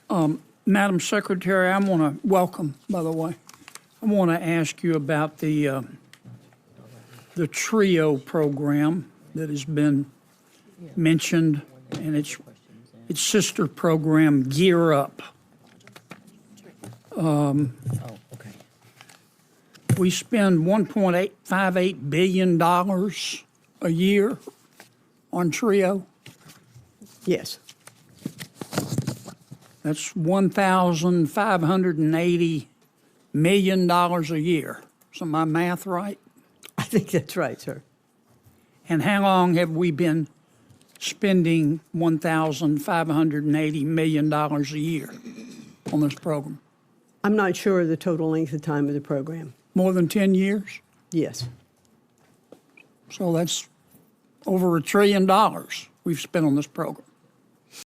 Madam Secretary, I want to welcome, by the way, I want to ask you about the TRIO program that has been mentioned, and its sister program, Gear Up. We spend $1.858 billion a year on TRIO. Yes. That's $1,580 million a year. Is my math right? I think that's right, sir. And how long have we been spending $1,580 million a year on this program? I'm not sure of the total length of time of the program. More than 10 years? Yes. So that's over $1 trillion we've spent on this program.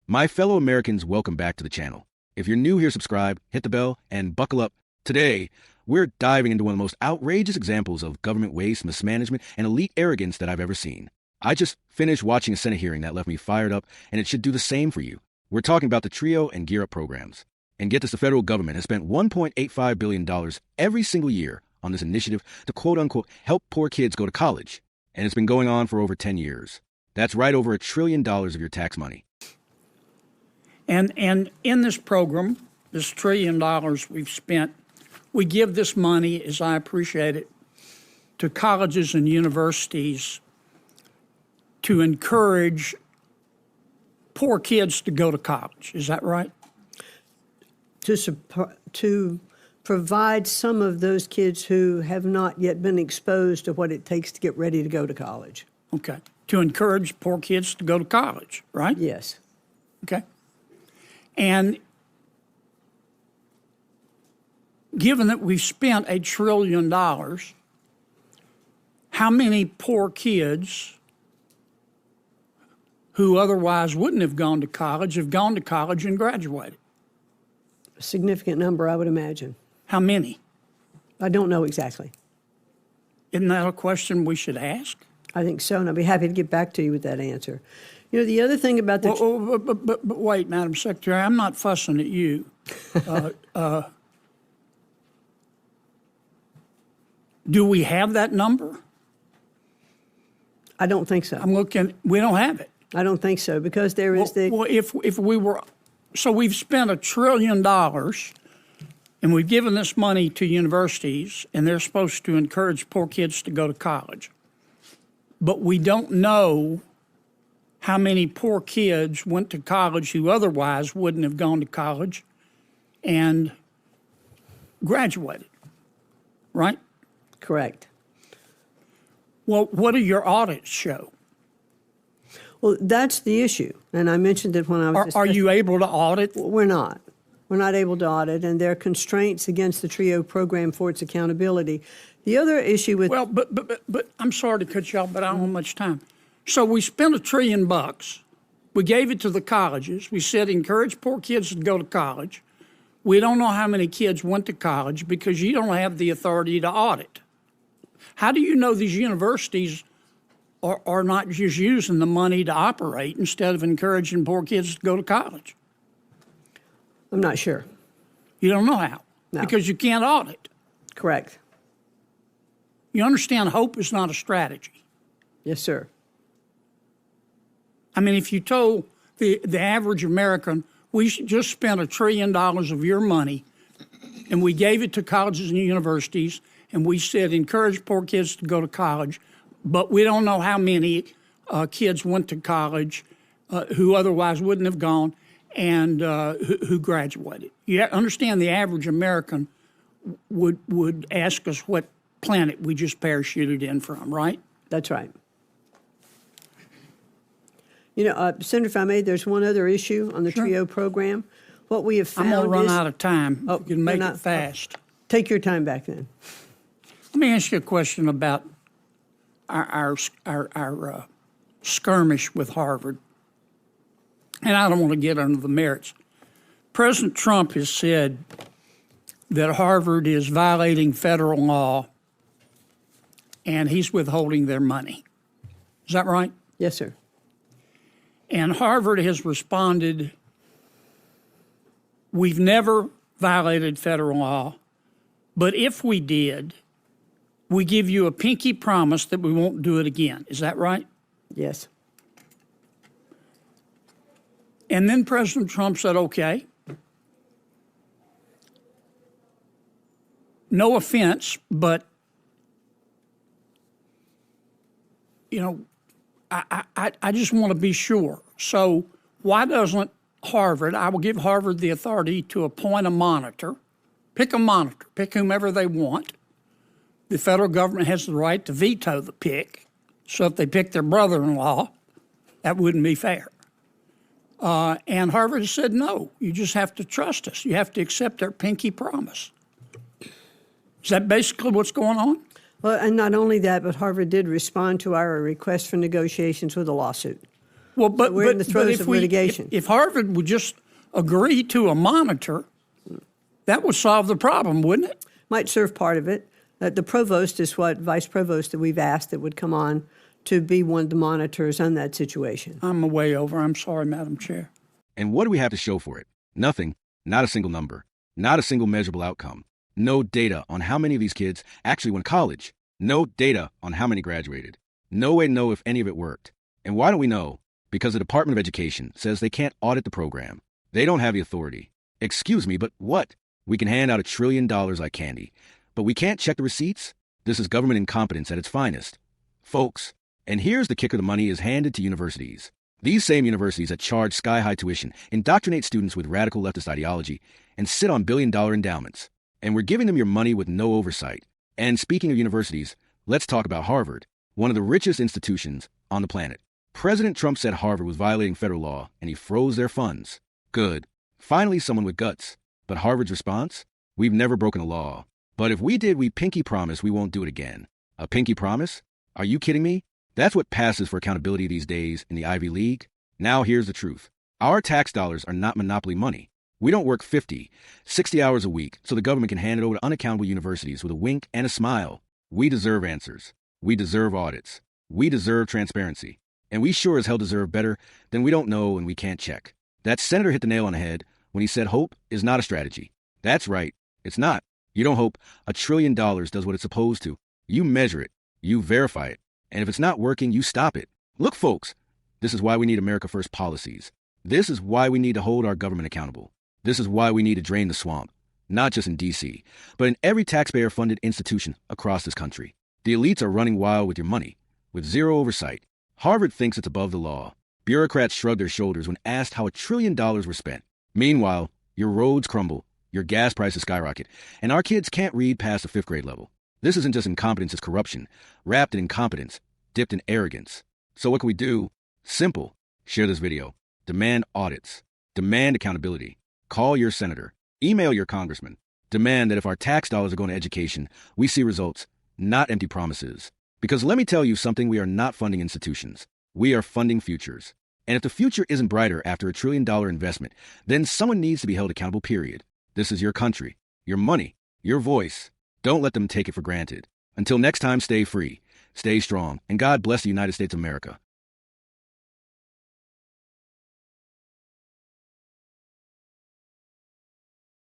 My fellow Americans, welcome back to the channel. If you're new here, subscribe, hit the bell, and buckle up. Today, we're diving into one of the most outrageous examples of government waste, mismanagement, and elite arrogance that I've ever seen. I just finished watching a Senate hearing that left me fired up, and it should do the same for you. We're talking about the TRIO and Gear Up programs. And get this, the federal government has spent $1.85 billion every single year on this initiative to quote-unquote help poor kids go to college. And it's been going on for over 10 years. That's right over $1 trillion of your tax money. And in this program, this $1 trillion we've spent, we give this money, as I appreciate it, to colleges and universities to encourage poor kids to go to college. Is that right? To provide some of those kids who have not yet been exposed to what it takes to get ready to go to college. Okay. To encourage poor kids to go to college, right? Yes. Okay. And given that we've spent $1 trillion, how many poor kids who otherwise wouldn't have gone to college have gone to college and graduated? A significant number, I would imagine. How many? I don't know exactly. Isn't that a question we should ask? I think so, and I'll be happy to get back to you with that answer. You know, the other thing about the... But wait, Madam Secretary, I'm not fussing at you. Do we have that number? I don't think so. I'm looking, we don't have it. I don't think so, because there is Well, if we were, so we've spent $1 trillion, and we've given this money to universities, and they're supposed to encourage poor kids to go to college. But we don't know how many poor kids went to college who otherwise wouldn't have gone to college and graduated, right? Correct. Well, what do your audits show? Well, that's the issue, and I mentioned it when I was Are you able to audit? We're not. We're not able to audit, and there are constraints against the TRIO program for its accountability. The other issue with... Well, but I'm sorry to cut you off, but I don't have much time. So we spent $1 trillion. We gave it to the colleges. We said encourage poor kids to go to college. We don't know how many kids went to college because you don't have the authority to audit. How do you know these universities are not just using the money to operate instead of encouraging poor kids to go to college? I'm not sure. You don't know how? No. Because you can't audit. Correct. You understand hope is not a strategy. Yes, sir. I mean, if you told the average American, we just spent $1 trillion of your money, and we gave it to colleges and universities, and we said encourage poor kids to go to college, but we don't know how many kids went to college who otherwise wouldn't have gone and who graduated. You understand the average American would ask us what planet we just parachuted in from, right? That's right. You know, Senator, if I may, there's one other issue on the TRIO program. What we have found I'm going to is... run out of time. Oh, You can make not, it fast. Take your time back then. Let me ask you a question about our skirmish with Harvard. And I don't want to get into the merits. President Trump has said that Harvard is violating federal law and he's withholding their money. Is that right? Yes, sir. And Harvard has responded we've never violated federal law, but if we did, we give you a pinky promise that we won't do it again. Is that right? Yes. And then President Trump said, okay, no offense, but, you know, I just want to be sure. So why doesn't Harvard, I will give Harvard the authority to appoint a monitor, pick whomever they want. The federal government has the right to veto the pick. So if they pick their brother-in-law, that wouldn't be fair. And Harvard has said, no, you just have to trust us. You have to accept our pinky promise. Is that basically what's going on? Well, and not only that, but Harvard did respond to our request for negotiations with a lawsuit. Well, but we're in the throes of if litigation. If Harvard would just agree to a monitor, that would solve the problem, wouldn't it? Might serve part of it. The provost is what vice provost that we've asked that would come on to be one of the monitors on that situation. I'm way over. I'm sorry, Madam Chair. And what do we have to show for it? Nothing. Not a single number. Not a single measurable outcome. No data on how many of these kids actually went to college. No data on how many graduated. No way to know if any of it worked. And why don't we know? Because the Department of Education says they can't audit the program. They don't have the authority. Excuse me, but what? We can hand out $1 trillion like candy, but we can't check the receipts? This is government incompetence at its finest. Folks, and here's the kicker: the money is handed to universities. These same universities that charge sky-high tuition, indoctrinate students with radical leftist ideology, and sit on billion-dollar endowments. And we're giving them your money with no oversight. And speaking of universities, let's talk about Harvard, one of the richest institutions on the planet. President Trump said Harvard was violating federal law, and he froze their funds. Good. Finally, someone with guts. But Harvard's response? We've never broken a law. But if we did, we pinky promise we won't do it again. A pinky promise? Are you kidding me? That's what passes for accountability these days in the Ivy League. Now here's the truth. Our tax dollars are not monopoly money. We don't work 50, 60 hours a week so the government can hand it over to unaccountable universities with a wink and a smile. We deserve answers. We deserve audits. We deserve transparency. And we sure as hell deserve better than we don't know and we can't check. That senator hit the nail on the head when he said hope is not a strategy. That's right. It's not. You don't hope $1 trillion does what it's supposed to. You measure it. You verify it. And if it's not working, you stop it. Look, folks, this is why we need America First policies. This is why we need to hold our government accountable. This is why we need to drain the swamp, not just in D.C., but in every taxpayer-funded institution across this country. The elites are running wild with your money, with zero oversight. Harvard thinks it's above the law. Bureaucrats shrug their shoulders when asked how $1 trillion were spent. Meanwhile, your roads crumble, your gas prices skyrocket, and our kids can't read past the 5th grade level. This isn't just incompetence, it's corruption, wrapped in incompetence, dipped in arrogance. So what can we do? Simple. Share this video. Demand audits. Demand accountability. Call your senator. Email your congressman. Demand that if our tax dollars are going to education, we see results, not empty promises. Because let me tell you something, we are not funding institutions. We are funding futures. And if the future isn't brighter after $1 trillion investment, then someone needs to be held accountable, period. This is your country, your money, your voice. Don't let them take it for granted. Until next time, stay free, stay strong, and God bless the United States of America.